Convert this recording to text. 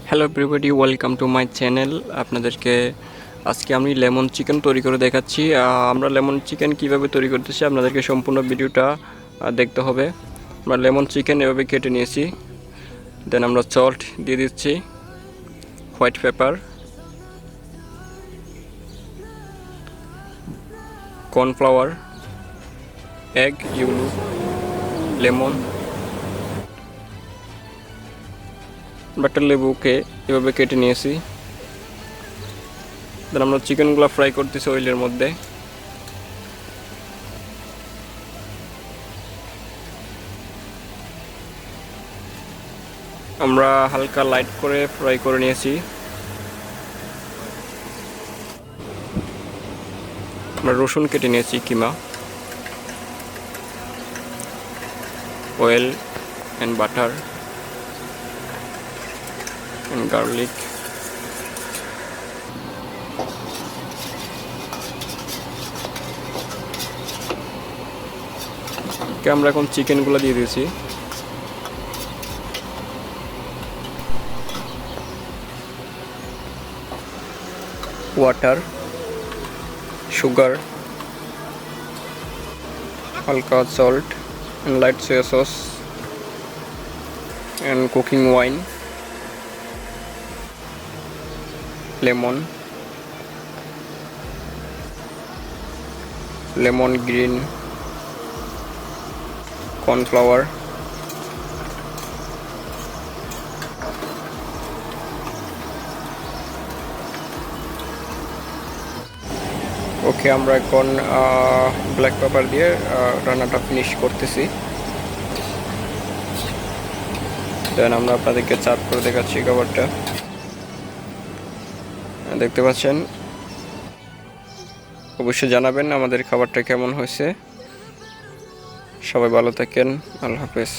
Hello everybody, welcome to my channel. আপনাদেরকে আজকে আমি লেমন চিকেন তৈরি করে দেখাচ্ছি। আমরা লেমন চিকেন কিভাবে তৈরি করতেছি আপনাদেরকে সম্পূর্ণ ভিডিওটা দেখতে হবে। আমরা লেমন চিকেন এভাবে কেটে নিয়েছি, দেন আমরা সল্ট দিয়ে দিচ্ছি, white pepper, cornflour, egg yolk, lemon, butter লেবুকে এভাবে কেটে নিয়েছি। দেন আমরা চিকেনগুলো ফ্রাই করতেছি অয়েলের মধ্যে। আমরা হালকা লাইট করে ফ্রাই করে নিয়েছি। আমরা রসুন কেটে নিয়েছি কিমা, oil and butter and garlic. আমরা এখন চিকেনগুলো দিয়ে দিয়েছি। ওয়াটার, সুগার, হালকা salt and light soy sauce and cooking wine, lemon green, cornflour, ওকে আমরা এখন ব্ল্যাক পেপার দিয়ে রান্নাটা ফিনিশ করতেছি। দেন আমরা আপনাদেরকে চাপ করে দেখাচ্ছি খাবারটা, দেখতে পাচ্ছেন। অবশ্যই জানাবেন আমাদের খাবারটা কেমন হয়েছে। সবাই ভালো থাকেন, আল্লাহ হাফেজ।